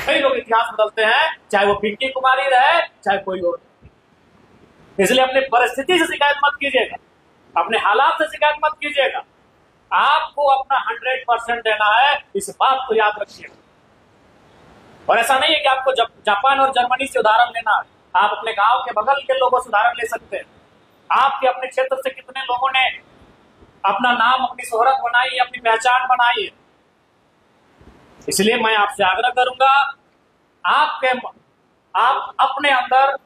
कई लोग इतिहास बदलते हैं, चाहे वो पिंकी कुमारी रहे चाहे कोई और। इसलिए अपनी परिस्थिति से शिकायत मत कीजिएगा, अपने हालात से शिकायत मत कीजिएगा। आपको अपना 100% देना है, इस बात को याद रखिएगा। और ऐसा नहीं है कि आपको जापान और जर्मनी से उदाहरण लेना है, आप अपने गांव के बगल के लोगों से उदाहरण ले सकते हैं। आपके अपने क्षेत्र से कितने लोगों ने अपना नाम, अपनी शोहरत बनाई है, अपनी पहचान बनाई है। इसलिए मैं आपसे आग्रह करूंगा, आप अपने अंदर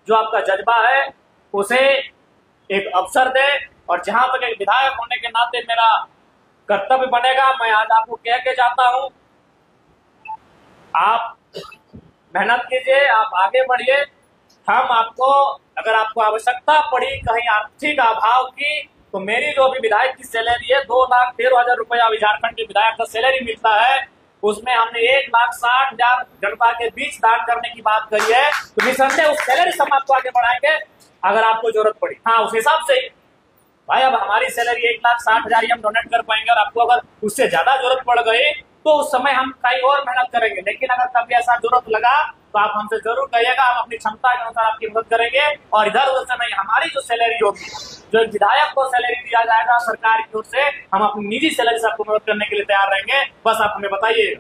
जो आपका जज्बा है उसे एक अवसर दे। और जहां तक एक विधायक होने के नाते मेरा कर्तव्य बनेगा, मैं आज आपको कह के जाता हूं, आप मेहनत कीजिए, आप आगे बढ़िए। हम आपको, अगर आपको आवश्यकता पड़ी कहीं आर्थिक अभाव की, तो मेरी जो अभी विधायक की सैलरी है 2,13,000 रुपया अभी झारखंड के विधायक का सैलरी मिलता है, उसमें हमने 1,60,000 जनता के बीच दान करने की बात करी है। तो निसंदेह उस सैलरी से हम आपको आगे बढ़ाएंगे अगर आपको जरूरत पड़ी। हाँ, उस हिसाब से भाई, अब हमारी सैलरी 1,60,000 ही हम डोनेट कर पाएंगे, और आपको अगर उससे ज्यादा जरूरत पड़ गई तो उस समय हम कहीं और मेहनत करेंगे। लेकिन अगर कभी ऐसा जरूरत लगा तो आप हमसे जरूर कहिएगा, हम अपनी क्षमता के अनुसार आपकी मदद करेंगे। और इधर उधर से नहीं, हमारी जो सैलरी होगी, जो विधायक को सैलरी दिया जाएगा सरकार की ओर से, हम अपनी निजी सैलरी से आपको मदद करने के लिए तैयार रहेंगे। बस आप हमें बताइएगा।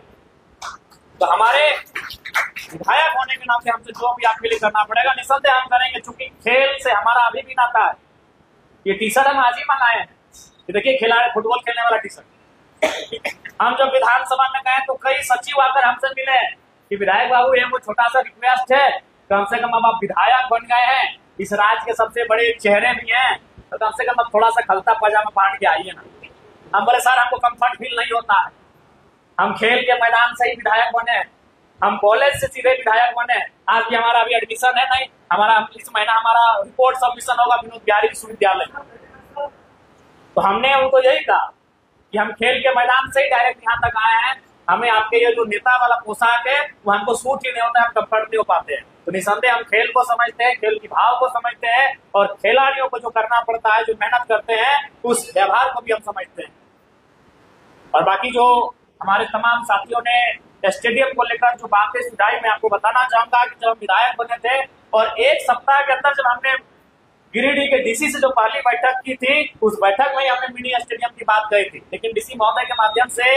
तो हमारे विधायक होने के नाते हमसे जो भी आपके लिए करना पड़ेगा निसंदेह हम करेंगे, चूंकि खेल से हमारा अभी भी नाता है। ये टी शर्ट हम आज ही मंगाए हैं, देखिए खिलाड़ी फुटबॉल खेलने वाला टी शर्ट। हम जब विधानसभा में गए तो कई सचिव आकर हमसे मिले कि विधायक बाबू, ये वो छोटा सा रिक्वेस्ट है, कम से कम अब आप विधायक बन गए हैं, इस राज्य के सबसे बड़े चेहरे भी हैं, तो कम से कम अब थोड़ा सा खलता पजामा पहन के आइए ना। हम बोले सर, हमको कंफर्ट फील नहीं होता है, हम खेल के मैदान से ही विधायक बने, हम कॉलेज से सीधे विधायक बने। आज भी हमारा अभी एडमिशन है नहीं, हमारा इस महीना हमारा रिपोर्ट सबमिशन होगा विनोद बिहारी विश्वविद्यालय। तो हमने उनको यही कहा कि हम खेल के मैदान से ही डायरेक्ट यहाँ तक आए हैं, हमें आपके ये जो नेता वाला पोशाक है वो हमको सूट ही नहीं होता है, हम कंफर्ट नहीं हो पाते हैं। तो निसंदेह हम खेल को समझते हैं, खेल की भाव को समझते हैं, और खिलाड़ियों को जो करना पड़ता है, जो मेहनत करते हैं, उस व्यवहार को भी हम समझते हैं। और बाकी जो हमारे तमाम साथियों ने स्टेडियम को लेकर जो बातें सुझाई, मैं आपको बताना चाहूंगा कि जब हम विधायक बने थे और एक सप्ताह के अंदर जब हमने गिरिडीह के डीसी से जो पहली बैठक की थी, उस बैठक में हमने मिनी स्टेडियम की बात कही थी। लेकिन डीसी महोदय के माध्यम से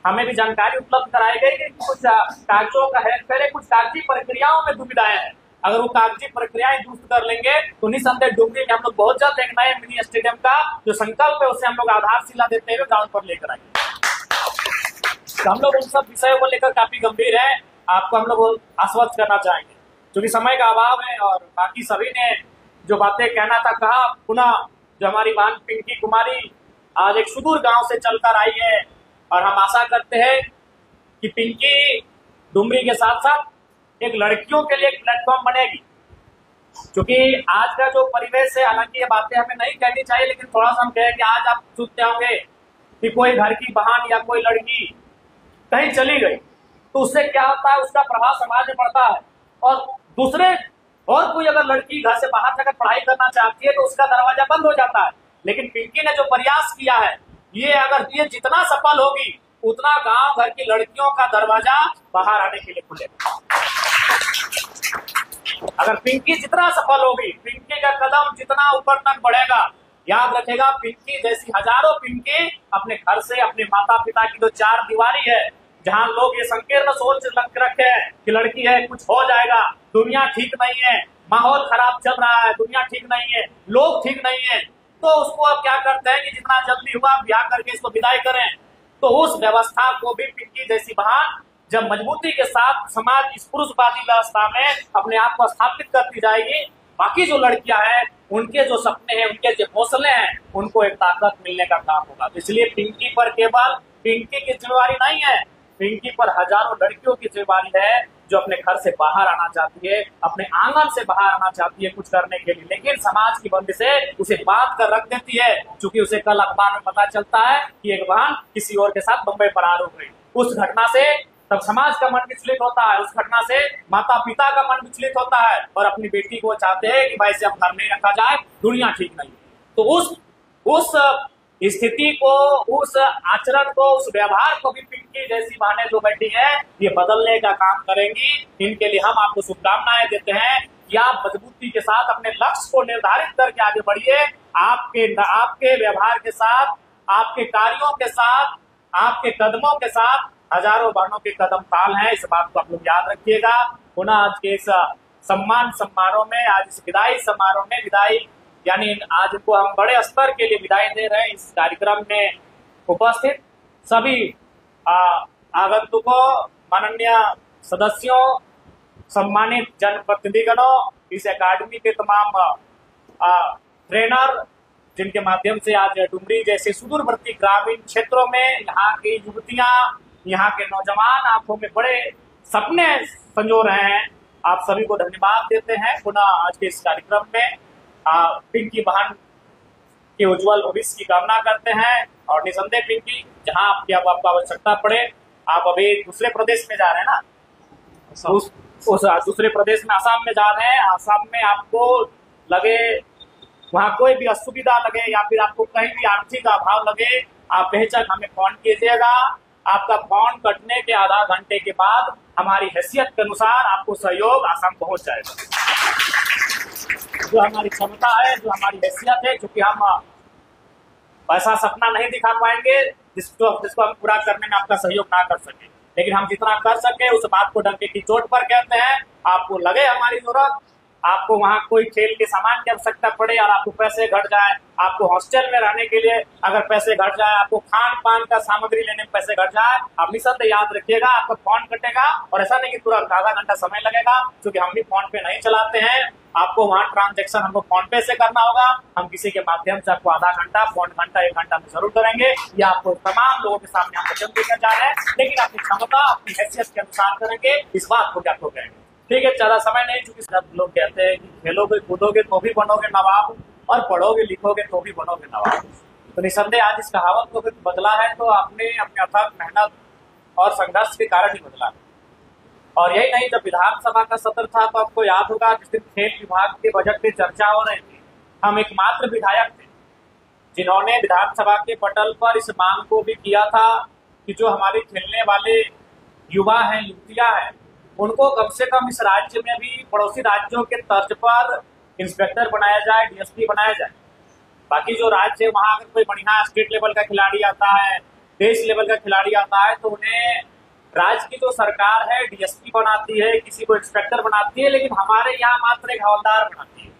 हमें भी जानकारी उपलब्ध कराई गई कि कुछ कागजों का हेरफेर है, कुछ कागजी प्रक्रियाओं में दुविधाएं हैं। अगर वो कागजी प्रक्रियाएं दुरुस्त कर लेंगे तो निसंदेह डुमरी में हम लोग बहुत जल्द एक नए मिनी स्टेडियम का जो संकल्प है उसे हम लोग आधारशिला देते हुए ग्राउंड पर लेकर आएंगे। तो हम लोग उन सब विषयों को लेकर काफी गंभीर है, आपको हम लोग आश्वस्त करना चाहेंगे। क्योंकि समय का अभाव है और बाकी सभी ने जो बातें कहना था कहा। पुनः जो हमारी बहन पिंकी कुमारी आज एक सुदूर गांव से चलकर आई है, और हम आशा करते हैं कि पिंकी डुमरी के साथ साथ एक लड़कियों के लिए एक प्लेटफॉर्म बनेगी। क्योंकि आज का जो परिवेश है, हालांकि ये बातें हमें नहीं कहनी चाहिए, लेकिन थोड़ा सा हम कहें कि आज आप सुनते होंगे कि कोई घर की बहन या कोई लड़की कहीं चली गई तो उससे क्या होता है, उसका प्रभाव समाज में पड़ता है। और कोई अगर लड़की घर से बाहर जाकर पढ़ाई करना चाहती है तो उसका दरवाजा बंद हो जाता है। लेकिन पिंकी ने जो प्रयास किया है, ये अगर ये जितना सफल होगी उतना गांव भर की लड़कियों का दरवाजा बाहर आने के लिए खुलेगा। अगर पिंकी जितना सफल होगी, पिंकी का कदम जितना ऊपर तक बढ़ेगा, याद रखेगा पिंकी जैसी हजारों पिंकी अपने घर से, अपने माता पिता की जो चार दीवारी है, जहां लोग ये संकीर्ण सोच रखे हैं कि लड़की है कुछ हो जाएगा, दुनिया ठीक नहीं है, माहौल खराब चल रहा है, दुनिया ठीक नहीं है, लोग ठीक नहीं है, तो उसको अब क्या करते हैं कि जितना जल्दी हुआ ब्याह करके इसको विदाई करें। तो उस व्यवस्था को भी पिंकी जैसी बहन जब मजबूती के साथ समाज इस पुरुषवादी व्यवस्था में अपने आप को स्थापित करती जाएगी, बाकी जो लड़कियां हैं उनके जो सपने हैं, उनके जो हौसले हैं, उनको एक ताकत मिलने का काम होगा। तो इसलिए पिंकी पर केवल पिंकी की जिम्मेवारी नहीं है, पिंकी पर हजारों लड़कियों की जिम्मेवारी है जो अपने घर से बाहर आना चाहती है, अपने आंगन से बाहर आना चाहती है कुछ करने के लिए, लेकिन समाज की बंदिशें उसे बांध कर रख देती है, क्योंकि उसे कल अखबार में पता चलता है कि एक बहन किसी और के साथ बम्बई फरार हो गई। उस घटना से तब समाज का मन विचलित होता है, उस घटना से माता पिता का मन विचलित होता है और अपनी बेटी को चाहते हैं कि भाई से अब घर नहीं रखा जाए, दुनिया ठीक नहीं। तो उस स्थिति को, उस आचरण को, उस व्यवहार को भी पिंकी जैसी बहनें जो बैठी है ये बदलने का काम करेंगी। इनके लिए हम आपको शुभकामनाएं देते हैं कि आप मजबूती के साथ अपने लक्ष्य को निर्धारित करके आगे बढ़िए। आपके व्यवहार के साथ, आपके कार्यों के साथ, आपके कदमों के साथ हजारों बहनों के कदम ताल हैं, इस बात को आप लोग याद रखिएगा। पुनः आज के इस सम्मान समारोह में, आज इस विदाई समारोह में, विदाई यानी आज को हम बड़े स्तर के लिए विदाई दे रहे हैं। इस कार्यक्रम में उपस्थित सभी आगंतुकों, माननीय सदस्यों, सम्मानित जनप्रतिनिधिगणों, इस अकादमी के तमाम ट्रेनर, जिनके माध्यम से आज डुमरी जैसे सुदूरवर्ती ग्रामीण क्षेत्रों में यहाँ की युवतियां, यहाँ के नौजवान आंखों में बड़े सपने संजो रहे हैं, आप सभी को धन्यवाद देते हैं। पुनः आज के इस कार्यक्रम में पिंकी बहन के उज्जवल भविष्य की कामना करते हैं और निसंदेह पिंकी, जहां आपको आवश्यकता पड़े, आप अभी दूसरे प्रदेश में जा रहे हैं ना, उस दूसरे प्रदेश में आसाम में जा रहे हैं, आसाम में आपको लगे वहां कोई भी असुविधा लगे या फिर आपको कहीं भी आर्थिक अभाव लगे, आप बेशक हमें फोन कीजिएगा। आपका फोन कटने के आधा घंटे के बाद हमारी हैसियत के अनुसार आपको सहयोग आसाम पहुंच जाएगा। जो हमारी क्षमता है, जो हमारी हैसियत है, क्योंकि हम ऐसा सपना नहीं दिखा पाएंगे जिसको हम पूरा करने में आपका सहयोग ना कर सके, लेकिन हम जितना कर सके उस बात को डंके की चोट पर कहते हैं। आपको लगे हमारी जरूरत, आपको वहाँ कोई खेल के सामान की आवश्यकता पड़े और आपको पैसे घट जाए, आपको हॉस्टल में रहने के लिए अगर पैसे घट जाए, आपको खान पान का सामग्री लेने में पैसे घट जाए, आप निसंदेह याद रखिएगा आपका फोन कटेगा। और ऐसा नहीं कि तुरंत आधा घंटा समय लगेगा, क्योंकि हम भी फोन पे नहीं चलाते हैं। आपको वहाँ ट्रांजेक्शन हमको फोन पे से करना होगा, हम किसी के माध्यम से आपको आधा घंटा, पौन घंटा, 1 घंटा में जरूर करेंगे। ये आपको तमाम लोगों के सामने हम वचन देकर जा रहे हैं, लेकिन अपनी क्षमता, अपनी हैसियत के अनुसार करेंगे, इस बात को क्या तो कहेंगे। ठीक है, ज्यादा समय नहीं, चूंकि सब लोग कहते हैं कि खेलोगे कूदोगे तो भी बनोगे नवाब और पढ़ोगे लिखोगे तो भी बनोगे नवाब। तो निसंदेह आज इस कहावत को बदला है तो आपने अपने अथक मेहनत और संघर्ष के कारण ही बदला। और यही नहीं, जब विधानसभा का सत्र था तो आपको याद होगा जिस दिन खेल विभाग के बजट पे चर्चा हो रही थी, हम एकमात्र विधायक थे जिन्होंने विधानसभा के पटल पर इस मांग को भी किया था कि जो हमारे खेलने वाले युवा हैं, युवतियां हैं, उनको कम से कम इस राज्य में भी पड़ोसी राज्यों के तर्ज पर इंस्पेक्टर बनाया जाए, डीएसपी बनाया जाए। बाकी जो राज्य है वहां अगर कोई बढ़िया स्टेट लेवल का खिलाड़ी आता है, देश लेवल का खिलाड़ी आता है, तो उन्हें राज्य की जो सरकार है डीएसपी बनाती है, किसी को इंस्पेक्टर बनाती है, लेकिन हमारे यहाँ मात्र एक हवलदार बनाती है।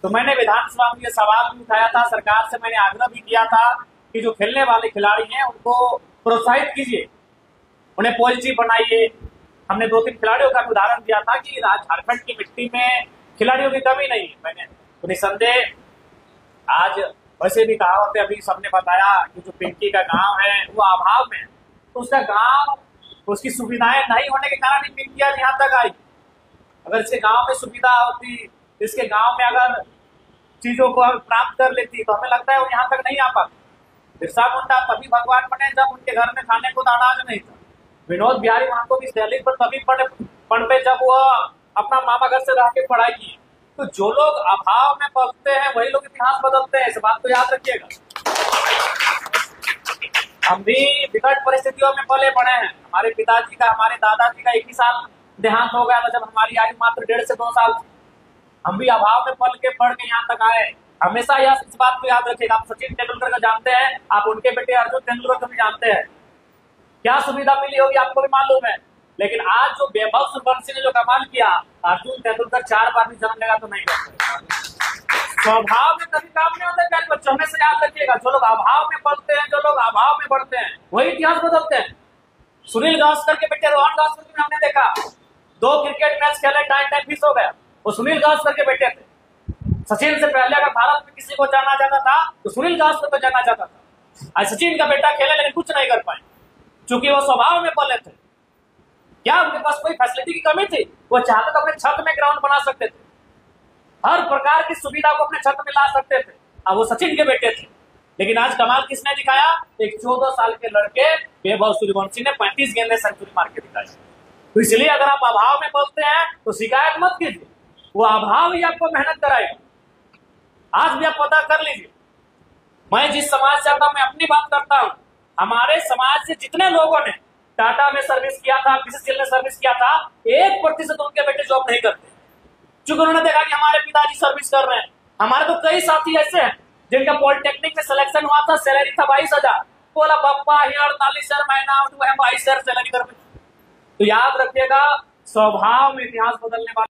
तो मैंने विधानसभा में ये सवाल भी उठाया था, सरकार से मैंने आग्रह भी किया था कि जो खेलने वाले खिलाड़ी हैं उनको प्रोत्साहित कीजिए, उन्हें पॉजिटिव बनाइए। हमने 2-3 खिलाड़ियों का उदाहरण दिया था कि झारखंड की मिट्टी में खिलाड़ियों की कमी नहीं है। मैंने तो निसंदेह आज वैसे भी कहावत है, अभी सबने बताया कि जो पिंकी का गांव है वो अभाव में, तो उसका गांव, उसकी सुविधाएं नहीं होने के कारण ही पिंकी आज यहाँ तक आई। अगर इसके गांव में सुविधा होती, इसके गांव में अगर चीजों को हम प्राप्त कर लेती, तो हमें लगता है वो यहाँ तक नहीं आ पाती। बिरसा मुंडा तभी भगवान बने जब उनके घर में खाने को अनाज नहीं था। विनोद बिहारी वहां को भी दहलीज पर तभी पढ़े जब वह अपना मामा घर से रह के पढ़ाई की। तो जो लोग अभाव में पलते हैं वही लोग इतिहास बदलते हैं, इस बात को याद रखिएगा। हम भी विकट परिस्थितियों में पले पड़े हैं। हमारे पिताजी का, हमारे दादाजी का एक ही साल देहांत हो गया था जब हमारी आयु मात्र 1.5 से 2 साल थी। हम भी अभाव में पल के पढ़ के यहाँ तक आए। हमेशा इस बात को याद रखिएगा। आप सचिन तेंदुलकर को जानते हैं, आप उनके बेटे अर्जुन तेंदुलकर को भी जानते हैं, क्या सुविधा मिली होगी आपको भी मालूम है। लेकिन आज जो वैभव सूर्यवंशी ने जो कमाल किया, अर्जुन तेंदुलकर 4 बार भी जन्म लेगा तो नहीं कर सकता। स्वभाव में कभी काम नहीं होता प्यारे बच्चों, हमेशा याद रखिएगा। जो लोग अभाव में पढ़ते हैं, जो लोग अभाव में बढ़ते हैं, वही इतिहास बदलते हैं। सुनील गावस्कर के बेटे रोहन गावस्कर को हमने देखा, 2 क्रिकेट मैच खेले, टाइम मिस हो गया, वो सुनील गावस्कर के बेटे थे। सचिन से पहले अगर भारत में किसी को जाना जाता था तो सुनील गावस्कर को जाना जाता था। आज सचिन का बेटा खेले लेकिन कुछ नहीं कर पाए, क्योंकि वो स्वभाव में पले थे। क्या उनके पास कोई फैसिलिटी की कमी थी? वो चाहते तो अपने छत में ग्राउंड बना सकते थे, हर प्रकार की सुविधा को अपने छत में ला सकते थे। अब वो सचिन के बेटे थे, लेकिन आज कमाल किसने दिखाया? एक 14 साल के लड़के वैभव सूर्यवंशी ने 35 गेंद में सेंचुरी मार के दिखाई। तो इसलिए अगर आप अभाव में बोलते हैं तो शिकायत मत कीजिए, वो अभाव ही आपको मेहनत कराएगा। आज भी आप पता कर लीजिए, मैं जिस समाज से आता हूं, मैं अपनी बात करता हूं, हमारे समाज से जितने लोगों ने टाटा में सर्विस किया था, बीसीसीएल में सर्विस किया था, 1% उनके बेटे जॉब नहीं करते, क्योंकि उन्होंने देखा कि हमारे पिताजी सर्विस कर रहे हैं। हमारे तो कई साथी ऐसे हैं जिनका पॉलिटेक्निक में सिलेक्शन हुआ था, सैलरी था 22,000, बोला पप्पा ये 48,000 महीना 22,000 सैलरी कर। तो याद रखिएगा, स्वभाव में इतिहास बदलने वाला